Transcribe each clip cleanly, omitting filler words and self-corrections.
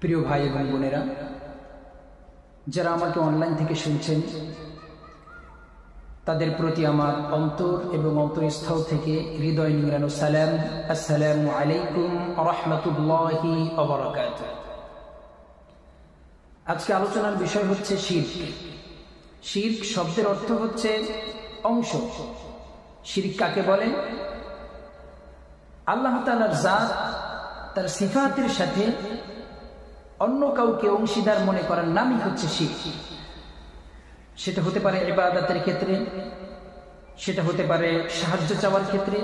প্রিয় ভাই এবং বোনেরা, যারা আমাকে অনলাইন থেকে শুনছেন, তাদের প্রতি আমার অন্তর এবং অন্তরস্থল থেকে হৃদয় নিংড়ানো সালাম। আসসালামু আলাইকুম ওয়া রাহমাতুল্লাহি ওয়া বারাকাতুহু। আজকে আলোচনার বিষয় হচ্ছে শিরক। শিরক শব্দের অর্থ হচ্ছে অংশ। শিরক কাকে বলে? আল্লাহ তাআলার জাত, তার সিফাতের সাথে অন্য কাউকে অংশীদার মনে করার নামই হচ্ছে শিরক। সেটা হতে পারে ইবাদতের ক্ষেত্রে, সেটা হতে পারে সাহায্য চাওয়ার ক্ষেত্রে,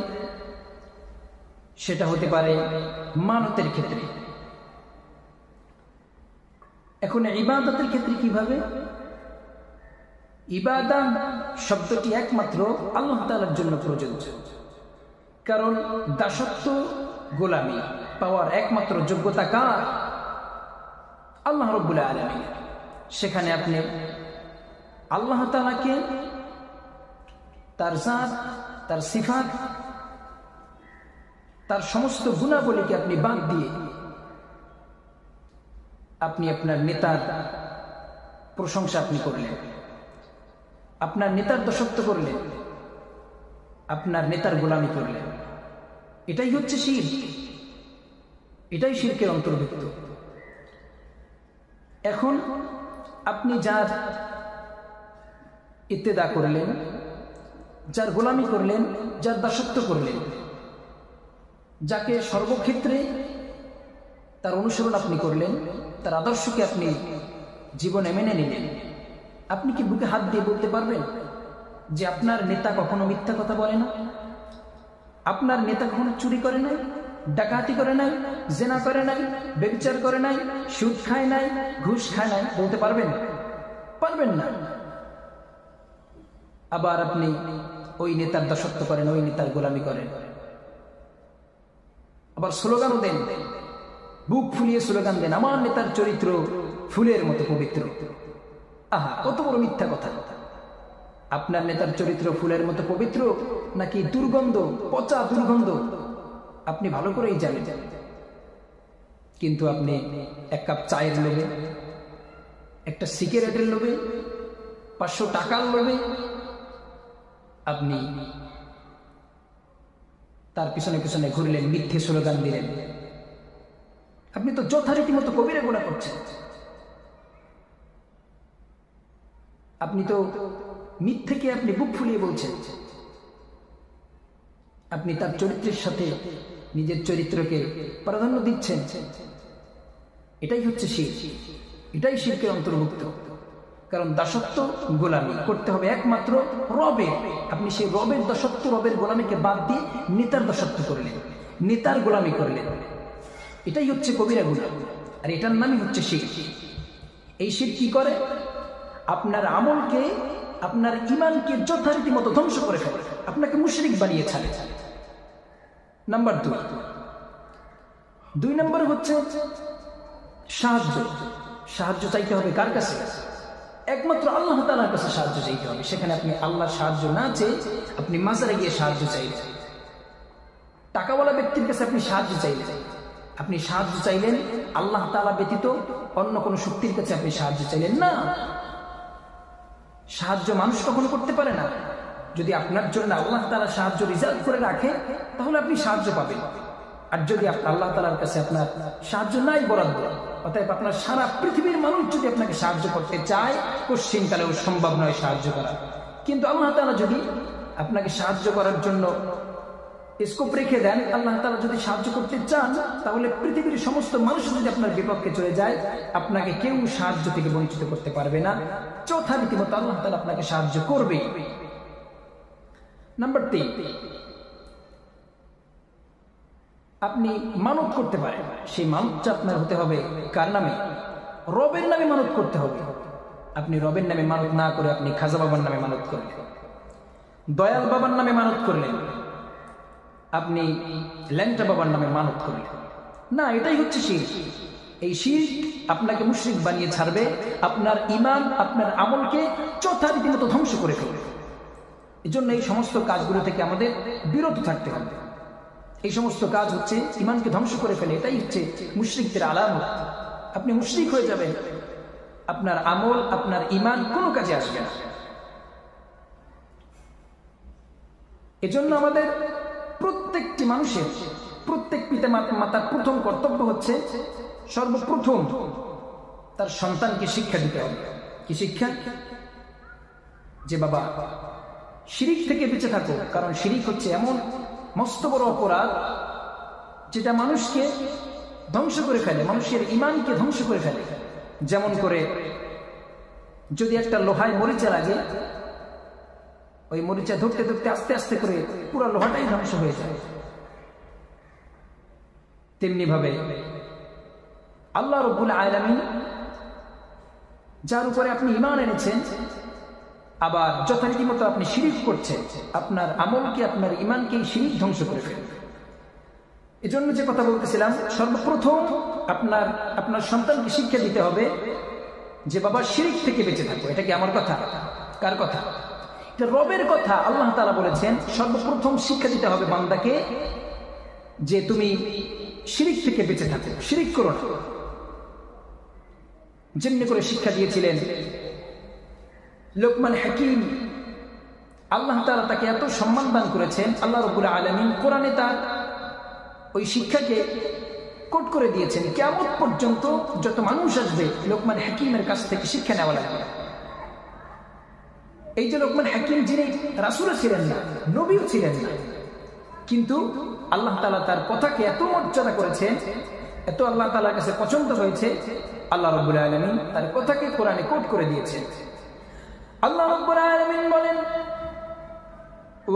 সেটা হতে পারে মানতের ক্ষেত্রে। এখন ইবাদতের ক্ষেত্রে কিভাবে? ইবাদত শব্দটি একমাত্র আল্লাহ তাআলার জন্য প্রযোজ্য, কারণ দাসত্ব গোলামি পাওয়ার একমাত্র যোগ্যতা কার? আল্লাহ রাব্বুল আলামিন। সেখানে আপনি আল্লাহ তাআলাকে, তার জাত, তার সিফাত, তার সমস্ত গুণাবলীকে আপনি বাদ দিয়ে আপনি আপনার নেতার প্রশংসা আপনি করলেন, আপনার নেতার দাসত্ব করলেন, আপনার নেতার গোলামি করলেন। এটাই হচ্ছে শিরক, এটাই শিরকের অন্তর্ভুক্ত। এখন আপনি যার ইত্তেদা করলেন, যার গোলামি করলেন, যার দাসত্ব করলেন, যাকে সর্বক্ষেত্রে তার অনুসরণ আপনি করলেন, তার আদর্শকে আপনি জীবনে মেনে নিলেন, আপনি কি বুকে হাত দিয়ে বলতে পারবেন যে আপনার নেতা কখনো মিথ্যা কথা বলে না? আপনার নেতা কখনো চুরি করে নাই, ডাকাতি করে নাই, জেনা করে নাই, ব্যভিচার করে নাই, সুদ খায় নাই, ঘুষ খায় নাই? বলতে পারবেন? পারবেন না। আবার আপনি ওই নেতার দাসত্ব করেন, ওই নেতার গোলামি করেন, আবার স্লোগানও দেন, বুক ফুলিয়ে স্লোগান দেন, আমার নেতার চরিত্র ফুলের মতো পবিত্র। আহা, কত বড় মিথ্যা কথা! আপনার নেতার চরিত্র ফুলের মতো পবিত্র নাকি দুর্গন্ধ, পচা দুর্গন্ধ, আপনি ভালো করেই জানেন। কিন্তু আপনি এক কাপ চায়ের লোভে, একটা সিগারেটের লোভে, 500 টাকার লোভে আপনি তার পিছনে পিছনে ঘুরলেন, মিথ্যে স্লোগান দিলেন। আপনি তো যথারীতি মতো কবিরা গুনাহ করছেন। আপনি তো মিথ্যেকে আপনি বুক ফুলিয়ে বলছেন। আপনি তার চরিত্রের সাথে নিজের চরিত্রকে প্রাধান্য দিচ্ছেন। এটাই হচ্ছে শিরক, এটাই শিরকের অন্তর্ভুক্ত। কারণ দাসত্ব গোলামি করতে হবে একমাত্র রবের। আপনি সেই রবের দাসত্ব, রবের গোলামিকে বাদ দিয়ে নেতার দাসত্ব করলেন, নেতার গোলামি করলেন। এটাই হচ্ছে কবিরা গুনাহ, আর এটার নামই হচ্ছে শিরক। এই শিরক কি করে? আপনার আমলকে, আপনার ঈমানকে যথারীতি মতো ধ্বংস করে ফেলে, আপনাকে মুশরিক বানিয়ে ছাড়ে। নাম্বার 2 নম্বর হচ্ছে সাহায্য। সাহায্য চাইতে হবে কার কাছে? একমাত্র আল্লাহ তাআলার কাছে সাহায্য চাইতে হবে। সেখানে আপনি আল্লাহর সাহায্য না চেয়ে আপনি মাজারে গিয়ে সাহায্য চাইলেন, টাকাওয়ালা ব্যক্তির কাছে আপনি সাহায্য চাইলেন, আপনি সাহায্য চাইলেন আল্লাহ তাআলা ব্যতীত অন্য কোনো শক্তির কাছে আপনি সাহায্য চাইলেন না। সাহায্য মানুষ কখনো করতে পারে না। যদি আপনার জন্য আল্লাহ তাআলা সাহায্য রিজার্ভ করে রাখে, তাহলে আপনি সাহায্য পাবেন। আর যদি আল্লাহ তাআলার কাছে আপনার সাহায্য নাই বরাদ্দ, অতএব আপনার সারা পৃথিবীর মানুষ যদি আপনাকে সাহায্য করতে চায়, কোশ্চিনকালেও সম্ভব নয় সাহায্য করা। কিন্তু আল্লাহ তাআলা যদি আপনাকে সাহায্য করার জন্য স্কোপ রেখে দেন, আল্লাহ তাআলা যদি সাহায্য করতে চান, তাহলে পৃথিবীর সমস্ত মানুষ যদি আপনার বিপক্ষে চলে যায়, আপনাকে কেউ সাহায্য থেকে বঞ্চিত করতে পারবে না। যথারীতি মতো আল্লাহ তাআলা আপনাকে সাহায্য করবে। নাম্বার 3, আপনি মানত করতে পারেন। সেই মানতটা আপনার হতে হবে কার নামে? রবের নামে মানত করতে হবে। আপনি রবের নামে মানত না করে আপনি খাজা বাবার নামে মানত করলেন, দয়াল বাবার নামে মানত করলেন, আপনি ল্যাংটা বাবার নামে মানত করলেন না। এটাই হচ্ছে শিরক। এই শিরক আপনাকে মুশরিক বানিয়ে ছাড়বে, আপনার ঈমান, আপনার আমলকে যথারীতি মতো ধ্বংস করে ফেলবে। এজন্য এই সমস্ত কাজগুলো থেকে আমাদের বিরত থাকতে হবে। এই সমস্ত কাজ হচ্ছে ঈমানকে ধ্বংস করে ফেলে। এটাই হচ্ছে মুশরিকদের আলামত। আপনি মুশরিক হয়ে যাবেন, আপনার আমল আপনার ঈমান কোনো কাজে আসবে না। এজন্য আমাদের প্রত্যেকটি মানুষের, প্রত্যেক পিতা মাতার প্রথম কর্তব্য হচ্ছে সর্বপ্রথম তার সন্তানকে শিক্ষা দিতে হবে। কি শিক্ষা? যে বাবা শিরিক থেকে বেঁচে থাকো, কারণ শিরিক হচ্ছে এমন মস্ত বড় অপরাধ যেটা মানুষকে ধ্বংস করে ফেলে, মানুষের ঈমানকে ধ্বংস করে ফেলে। যেমন করে যদি একটা লোহায় মরিচা লাগে, ওই মরিচা ধরতে ধরতে আস্তে আস্তে করে পুরো লোহাটাই ধ্বংস হয়ে যায়। তেমনি ভাবে আল্লাহ রাব্বুল আলামিন যার উপরে আপনি ঈমান এনেছেন, আবার যথারীতি মতো আপনি শিরিক করছেন, আপনার আমলকে আপনার ঈমানকে শিরিক ধ্বংস করে ফেলে। এজন্য যে কথা বলতেছিলাম, সর্বপ্রথম আপনার সন্তানকে শিক্ষা দিতে হবে যে বাবা শিরিক থেকে বেঁচে থাকো। এটা কি আমার কথা? কার কথা? এটা রবের কথা। আল্লাহ তাআলা বলেছেন সর্বপ্রথম শিক্ষা দিতে হবে বান্দাকে যে তুমি শিরিক থেকে বেঁচে থাকো, শিরিক করো না। যেমনি করে শিক্ষা দিয়েছিলেন লোকমান হাকিম, আল্লাহ তাআলা তাকে এত সম্মান দান করেছেন, আল্লাহ রাব্বুল আলামিন কোরআনে তার ওই শিক্ষাকে কোট করে দিয়েছেন। কিয়ামত পর্যন্ত যত মানুষ আসবে লোকমান হাকিমের কাছ থেকে শিক্ষা নেওয়া লাগবে। এই যে লোকমান হাকিম, যিনি রাসূলও ছিলেন না, নবীও ছিলেন না, কিন্তু আল্লাহ তাআলা তার কথাকে এত মর্যাদা করেছেন, এত আল্লাহ তাআলার কাছে পছন্দ হয়েছে, আল্লাহ রাব্বুল আলামিন তার কথাকে কোরআনে কোট করে দিয়েছেন। আল্লাহ রাব্বুল আলামিন বলেন,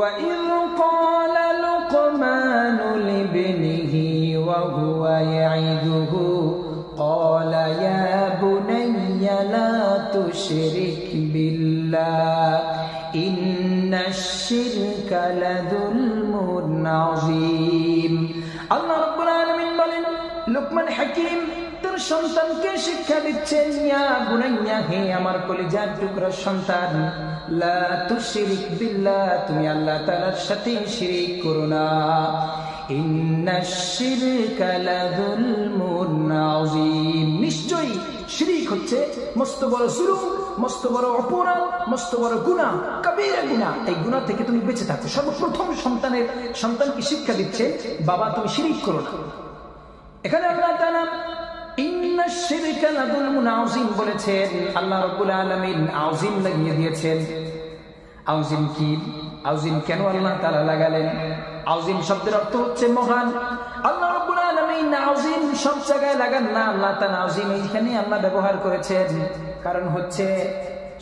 وَإِذْ قَالَ لُقْمَانُ لِابْنِهِ وَهُوَ يَعِظُهُ قَالَ يَا بُنَيَّ لَا تُشْرِكْ بِاللَّهِ إِنَّ الشِّرْكَ لَظُلْمٌ عَظِيمٌ। আল্লাহ রাব্বুল আলামিন বলেন, লোকমান হাকিম তার সন্তানকে শিক্ষা দিচ্ছেন, ইয়া বুনাইয়া, হে আমার কলিজার টুকরা সন্তান, লা তুশরিক বিল্লাহ, তুমি আল্লাহ তাআলার সাথে শিরক করো না। ইন্নাশ শিরকা লাযুলমুন আযীম, নিশ্চয়ই শিরক হচ্ছে মস্ত বড় জুলুম, মস্ত বড় অপরাধ, মস্ত বড় গুনাহ, কবিরা গুনাহ। এই গুনাহ থেকে তুমি বেঁচে থাকো। সর্বপ্রথম সন্তানকে শিক্ষা দিচ্ছে, বাবা তুমি শিরক করো না। এখানে আল্লাহ তাআলা ইন্নাশ শিরকা লাযুলমুন আযীম বলেছেন, আল্লাহ রাব্বুল আলামিন আযীম লাগিয়ে দিয়েছেন। আযীম কি? আযীম কেন আল্লাহ তাআলা লাগালেন? আযীম শব্দের অর্থ হচ্ছে মহান। আল্লাহ রাব্বুল আলামিন আযীম সব জায়গায় লাগান না, আল্লাহ তাআলা আযীম এইখানে আল্লাহ ব্যবহার করেছেন। কারণ হচ্ছে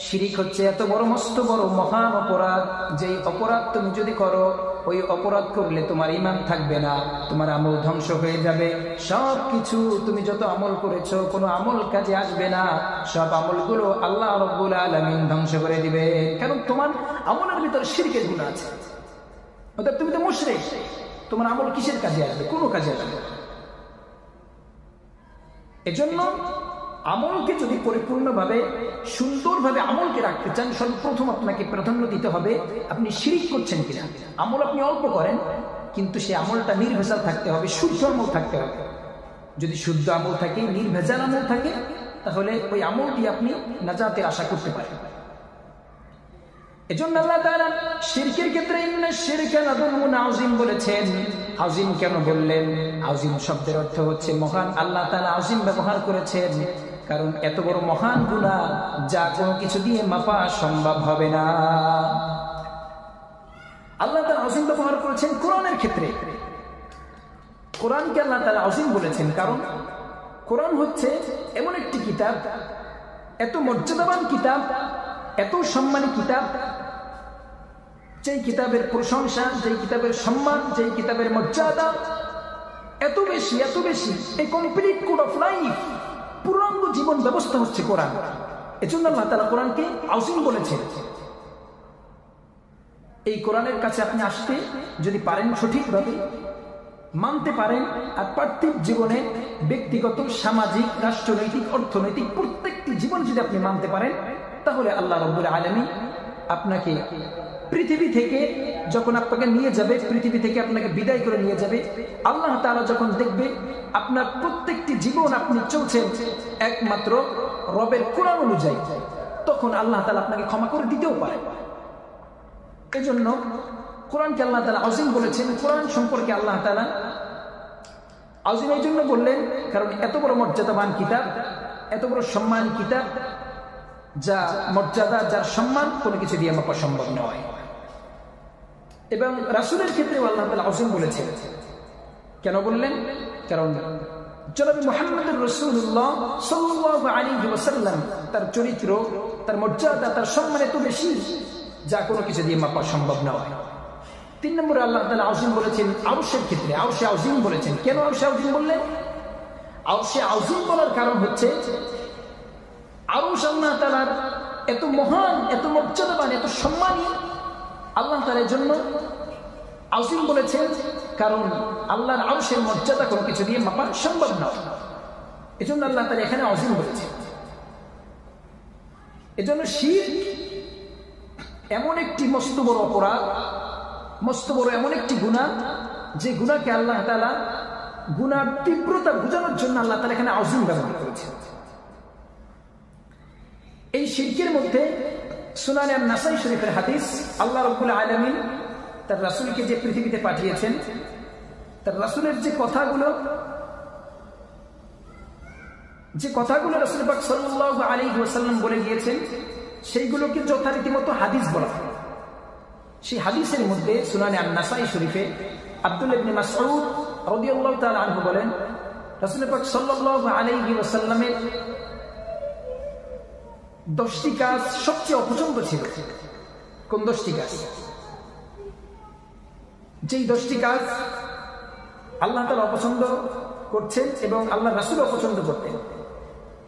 শিরিক হচ্ছে এত বড় মস্ত বড় মহান অপরাধ, যেই অপরাধ তুমি যদি করো, ওই অপরাধ করলে তোমার ঈমান থাকবে না, তোমার আমল ধ্বংস হয়ে যাবে। সব কিছু তুমি যত আমল করেছো, কোনো আমল কাজে আসবে না, সব আমলগুলো আল্লাহ রাব্বুল আলামিন ধ্বংস করে দিবে। কারণ তোমার আমলের ভিতর শিরকের গুনাহ আছে, অর্থাৎ তুমি তো মুশরিক, তোমার আমল কিসের কাজে আসবে? কোনো কাজে আসবে না। এজন্য আমলকে যদি পরিপূর্ণভাবে সুন্দরভাবে আমলকে রাখতে চান, সর্বপ্রথম আপনাকে প্রাধান্য দিতে হবে আপনি শিরক করছেন কিনা। আমল আপনি অল্প করেন, কিন্তু সেই আমলটা নির্ভেজাল থাকতে হবে, শুদ্ধ আমল থাকতে হবে। যদি শুদ্ধ আমল থাকে, নির্ভেজাল আমল থাকে, তাহলে ওই আমলটি আপনি নাজাতের আশা করতে পারেন। এজন্য আল্লাহ তাআলা শিরকের ক্ষেত্রে ইন্নাশ শিরকা লাযুলমুন আযীম বলেছেন। আযীম কেন বললেন? আযীম শব্দের অর্থ হচ্ছে মহান। আল্লাহ তাআলা আযীম ব্যবহার করেছেন কারণ এত বড় মহান গুনাহ যা কোনো কিছু দিয়ে মাপা সম্ভব হবে না। আল্লাহ তাআলা আযীম ব্যবহার করেছেন কোরআনের ক্ষেত্রে। কোরআনকে আল্লাহ তাআলা আযীম বলেছেন কারণ কোরআন হচ্ছে এমন একটি কিতাব, এত মর্যাদাবান কিতাব, এত সম্মানী কিতাব, যেই কিতাবের প্রশংসা, যেই কিতাবের সম্মান, যেই কিতাবের মর্যাদা এত বেশি, এত বেশি। এই কমপ্লিট কোড অফ লাইফ, পূর্ণাঙ্গ জীবন ব্যবস্থা হচ্ছে কোরআন। এজন্য আল্লাহ তাআলা কোরআনকে আযীম বলেছেন। এই কোরআনের কাছে আপনি আসতে যদি পারেন, সঠিকভাবে মানতে পারেন, আর পার্থিব জীবনে ব্যক্তিগত, সামাজিক, রাষ্ট্রনৈতিক, অর্থনৈতিক প্রত্যেকটি জীবন যদি আপনি মানতে পারেন, তাহলে আল্লাহ রাব্বুল আলামিন আপনাকে পৃথিবী থেকে যখন আপনাকে নিয়ে যাবে, পৃথিবী থেকে আপনাকে বিদায় করে নিয়ে যাবে, আল্লাহ তাআলা যখন দেখবে আপনার প্রত্যেকটি জীবন আপনি চলছেন একমাত্র রবের কোরআন অনুযায়ী, তখন আল্লাহ তাআলা আপনাকে ক্ষমা করে দিতেও পারে। এজন্য কোরআনকে আল্লাহ তাআলা আযীম বলেছেন। কোরআন সম্পর্কে আল্লাহ তাআলা আযীম এই জন্য বললেন কারণ এত বড় মর্যাদাবান কিতাব, এত বড় সম্মান কিতাব, যা মর্যাদা, যার সম্মান কোনো কিছু দিয়ে মাপা সম্ভব নয়। এবং রাসূলের ক্ষেত্রেও আল্লাহ তাআলা আযীম বলেছেন। কেন বললেন? কারণ জনাবে মুহাম্মদুর রাসূলুল্লাহ সাল্লাল্লাহু আলাইহি ওয়াসাল্লাম, তার চরিত্র, তার মর্যাদা, তার সম্মান এত বেশি যা কোনো কিছু দিয়ে মাপা সম্ভব নয়। 3 নম্বরে আল্লাহ তাআলা আযীম বলেছেন আরশের ক্ষেত্রে। আরশে আযীম বলেছেন। কেন আরশে আযীম বললেন? আরশে আযীম বলার কারণ হচ্ছে আরশ আল্লাহ তাআলার এত মহান, এত মর্যাদাবান, এত সম্মানী, আল্লাহ তাআলার জন্য আযীম বলেছেন কারণ আল্লাহর আরশের মর্যাদা কোনো কিছু দিয়ে মাপা সম্ভব নয়। এজন্য আল্লাহ তাআলা এখানে আযীম বলেছেন। এজন্য শিরক এমন একটি মস্ত বড় অপরাধ, মস্ত বড় এমন একটি গুনাহ, যে গুনাহকে আল্লাহ তাআলা গুনার তীব্রতা বোঝানোর জন্য আল্লাহ তাআলা এখানে আযীম ব্যবহার করেছেন। এই শিরকের মধ্যে সুনানে আন-নাসাই শরীফের হাদিস, আল্লাহ রাব্বুল আলামিন তার রাসূলকে যে পৃথিবীতে পাঠিয়েছেন, তার রাসূলের যে কথাগুলো রাসূল পাক সাল্লাল্লাহু আলাইহি ওয়াসাল্লাম বলে গিয়েছেন, সেইগুলোকে যথারীতি মতো হাদিস বলা হয়। সেই হাদিসের মধ্যে সুনানে আন-নাসাই শরীফে আব্দুল্লাহ ইবনে মাসউদ রাদিয়াল্লাহু তাআলা আনহু বলেন, রাসূল পাক সাল্লাল্লাহু আলাইহি ওয়াসাল্লামের 10টি কাজ সবচেয়ে অপছন্দ ছিল। কোন 10টি কাজ? যেই 10টি কাজ আল্লাহ তাআলা অপছন্দ করছেন এবং আল্লাহ রাসূল অপছন্দ করতেন,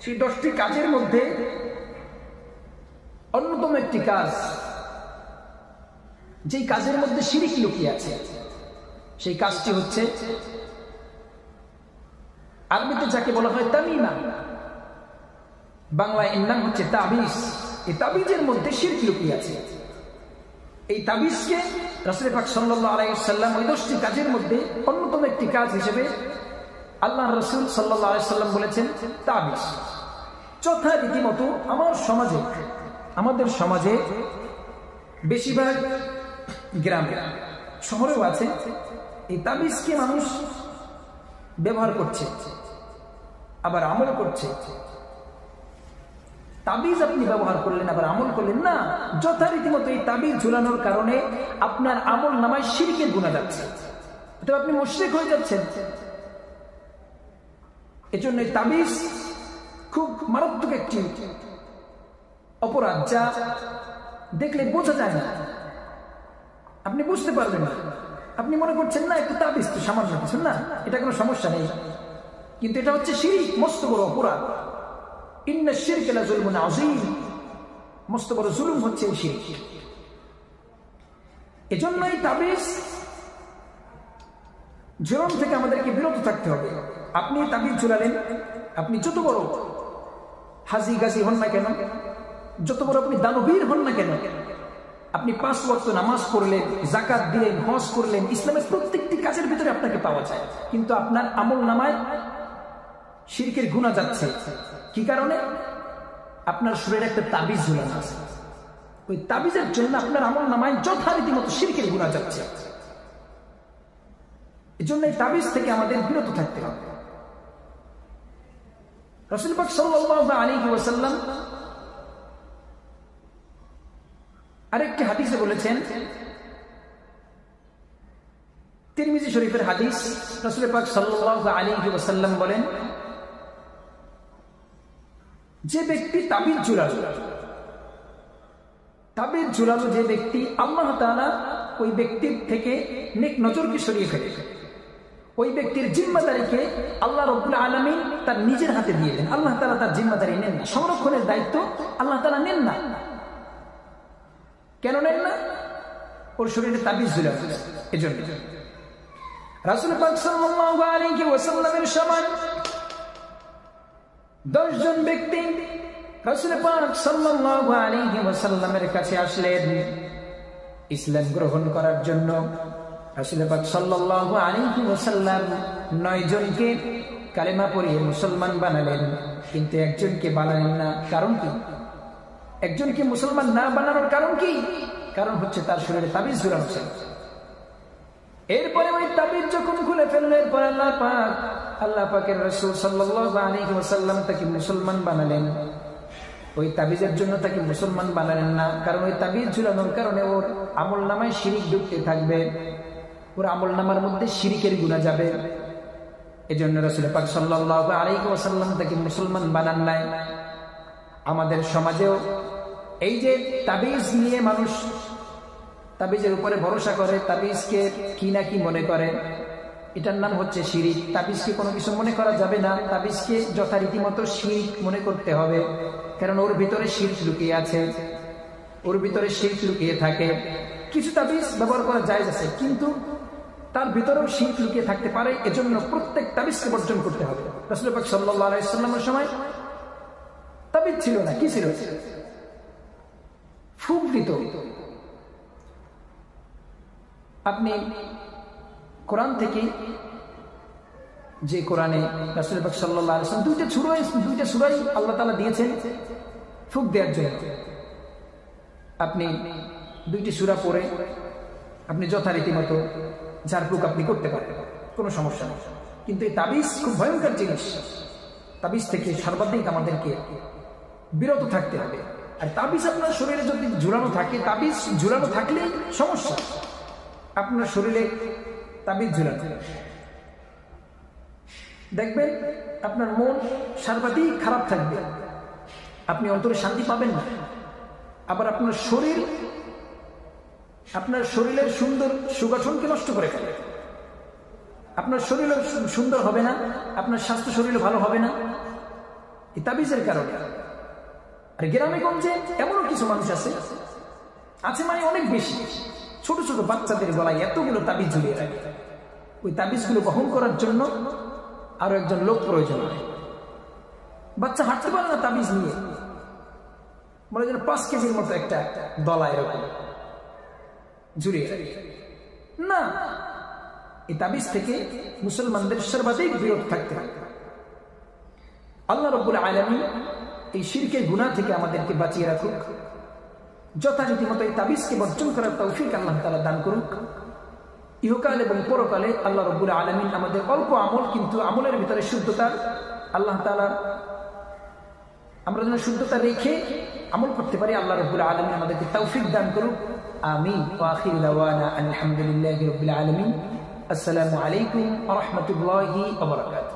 সেই 10টি কাজের মধ্যে অন্যতম একটি কাজ, যেই কাজের মধ্যে শিরক লুকিয়ে আছে, সেই কাজটি হচ্ছে আরবিতে যাকে বলা হয় তামিমা, বাংলায় এর নাম হচ্ছে তাবিজ। এই তাবিজের মধ্যে শিরক লুকিয়ে আছে। এই তাবিজকে রাসূল পাক সাল্লাল্লাহু আলাইহি ওয়াসাল্লাম ওই 10টি কাজের মধ্যে অন্যতম একটি কাজ হিসেবে আল্লাহর রাসূল সাল্লাল্লাহু আলাইহি ওয়াসাল্লাম বলেছেন তাবিজ। যথারীতি মতো আমাদের সমাজে বেশিরভাগ গ্রামে, শহরেও আছে, এই তাবিজকে মানুষ ব্যবহার করছে, আবার আমল করছে। তাবিজ আপনি ব্যবহার করলেন, আবার আমল করলেন না, যথারীতি মতো এই তাবিজ ঝুলানোর কারণে আপনার আমল নামায় শিরকের গুনাহ যাচ্ছে, অথবা আপনি মুশরিক হয়ে যাচ্ছেন। এজন্য এই তাবিজ খুব মারাত্মক একটি অপরাধ, যা দেখলে বোঝা যায় না, আপনি বুঝতে পারবেন না। আপনি মনে করছেন না একটু তাবিজ তো সামান্য কিছু, না, এটা কোনো সমস্যা নেই, কিন্তু এটা হচ্ছে শিরক, মস্ত বড় অপরাধ। ইন্না শিরকা লাযুলমুন আযীম, মস্ত বড় জুলুম হচ্ছে এই শিরক। এজন্য এই তাবিজ ঝুলানো থেকে আমাদেরকে বিরত থাকতে হবে। আপনি তাবিজ ঝুলালেন, আপনি যত বড় হাজি গাজী হন না কেন, যত বড় আপনি দানবীর হন না কেন, আপনি 5 ওয়াক্ত নামাজ পড়লেন, যাকাত দিলেন, হজ করলেন, ইসলামের প্রত্যেকটি কাজের ভিতরে আপনাকে পাওয়া যায়, কিন্তু আপনার আমল নামায় শিরকের গুনাহ যাচ্ছে। কি কারণে? আপনার শরীরে একটা তাবিজ ঝুলানো আছে, ওই তাবিজের জন্য আপনার আমল নামায় যথারীতি মতো শিরকের গুনাহ যাচ্ছে। এজন্য এই তাবিজ থেকে আমাদের বিরত থাকতে হবে। রাসূল পাক সাল্লাল্লাহু আলাইহি ওয়াসাল্লাম আরেকটি হাদিসে বলেছেন, তিরমিজি শরীফের হাদিস, রাসূল পাক সাল্লাল্লাহু আলাইহি ওয়াসাল্লাম বলেন, যে ব্যক্তি তাবিজ ঝুলালো, যে ব্যক্তি, আল্লাহ তাআলা ওই ব্যক্তির থেকে নেক নজরকে সরিয়ে ফেলে, ওই ব্যক্তির জিম্মাদারিকে আল্লাহ রাব্বুল আলামিন তার নিজের হাতে দিয়ে দেন। আল্লাহ তাআলা তার জিম্মাদারি নেন না, সংরক্ষণের দায়িত্ব আল্লাহ তাআলা নেন না। কেন নেন না? ওর শরীরে তাবিজ ঝুলানো, এজন্য। রাসূল পাক সাল্লাল্লাহু আলাইহি ওয়াসাল্লামের সমান 10 জন ব্যক্তি রাসূল পাক সাল্লাল্লাহু আলাইহি ওয়াসাল্লামের কাছে আসলেন ইসলাম গ্রহণ করার জন্য। রাসূল পাক সাল্লাল্লাহু আলাইহি ওয়াসাল্লাম 9 জনকে কালেমা পড়িয়ে মুসলমান বানালেন, কিন্তু একজনকে বানালেন না। কারণ কি? একজনকে মুসলমান না বানানোর কারণ কি? কারণ হচ্ছে তার শরীরে তাবিজ ঝুলানো ছিল। এরপরে ওই তাবিজ যখন খুলে ফেললেন, এরপর আল্লাহ পাকের রাসূল সাল্লাল্লাহু আলাইহি ওয়াসাল্লাম তাকে মুসলমান বানালেন। ওই তাবিজের জন্য তাকে মুসলমান বানালেন না, কারণ ওই তাবিজ ঝুলানোর কারণে ওর আমলনামায় শিরিক ঢুকতে থাকবে, ওর আমলনামার মধ্যে শিরিকের গুনাহ যাবে। এজন্য রাসূল পাক সাল্লাল্লাহু আলাইহি ওয়াসাল্লাম তাকে মুসলমান বানান নাই। আমাদের সমাজেও এই যে তাবিজ নিয়ে মানুষ তাবিজের উপরে ভরসা করে, তাবিজকে কি না কি মনে করে, এটার নাম হচ্ছে শিরিক। তাবিজকে কোনো কিছু মনে করা যাবে না, তাবিজকে যথারীতিমতো শিরিক মনে করতে হবে, কারণ ওর ভিতরে শিরক লুকিয়ে আছে, ওর ভিতরে শিরক লুকিয়ে থাকে। কিছু তাবিজ ব্যবহার করা জায়েজ আছে, কিন্তু তার ভিতরেও শিরক লুকিয়ে থাকতে পারে, এজন্য প্রত্যেক তাবিজকে বর্জন করতে হবে। রাসূল পাক সাল্লাল্লাহু আলাইহি ওয়াসাল্লামের সময় তাবিজ ছিল না, কি ছিল? ফুক দিত। আপনি কোরআন থেকে, যে কোরআনে রাসূল পাক সাল্লাল্লাহু আলাইহি ওয়াসাল্লাম দুইটা সূরাই আল্লাহ তাআলা দিয়েছেন ফুক দেওয়ার জন্য। আপনি 2টি সূরা পড়ে আপনি যথারীতি মতো ঝাড়ফুঁক আপনি করতে পারেন, কোনো সমস্যা নেই। কিন্তু এই তাবিজ খুব ভয়ঙ্কর জিনিস, তাবিজ থেকে সর্বাধিক আমাদেরকে বিরত থাকতে হবে। আর তাবিজ আপনার শরীরে যদি ঝুলানো থাকে, তাবিজ ঝুলানো থাকলেই সমস্যা। আপনার শরীরে তাবিজ ঝুলানো, দেখবেন আপনার মন সর্বাধিক খারাপ থাকবে, আপনি অন্তরে শান্তি পাবেন না। আবার আপনার শরীরের সুন্দর সুগঠনকে নষ্ট করে ফেলে, আপনার শরীরও সুন্দর হবে না, আপনার স্বাস্থ্য শরীরও ভালো হবে না এই তাবিজের কারণে। আর গ্রামে গঞ্জে এমনও কিছু মানুষ আছে মানে অনেক বেশি, ছোট ছোট বাচ্চাদের গলায় এতগুলো তাবিজ ঝুলিয়ে রাখে। ওই তাবিজগুলো বহন করার জন্য আরো একজন লোক প্রয়োজন হয়। বাচ্চা হাঁটতে পারে না তাবিজ নিয়ে, মনে যেন 5 কেজির মতো একটা দলা এরকম ঝুলিয়ে না। এই তাবিজ থেকে মুসলমানদের সর্বাধিক বিরত থাকতে হবে। আল্লাহ রাব্বুল আলামিন এই শিরকের গুনাহ থেকে আমাদেরকে বাঁচিয়ে রাখুক, যথারীতি মতো এই তাবিজকে বর্জন করার তৌফিক আল্লাহ তাআলা দান করুক। ইহকাল এবং পরকালে আল্লাহ রাব্বুল আলামিন আমাদের অল্প আমল, কিন্তু আমলের ভিতরে শুদ্ধতা আল্লাহ তাআলা, আমরা যেন শুদ্ধতা রেখে আমল করতে পারি, আল্লাহ রাব্বুল আলামিন আমাদেরকে তৌফিক দান করুক। আমিন। ওয়া আখিরু দাওয়ানা আলহামদুলিল্লাহি রাব্বিল আলামিন। আসসালামু আলাইকুম ওয়া রাহমাতুল্লাহি ওয়া বারাকাতুহু।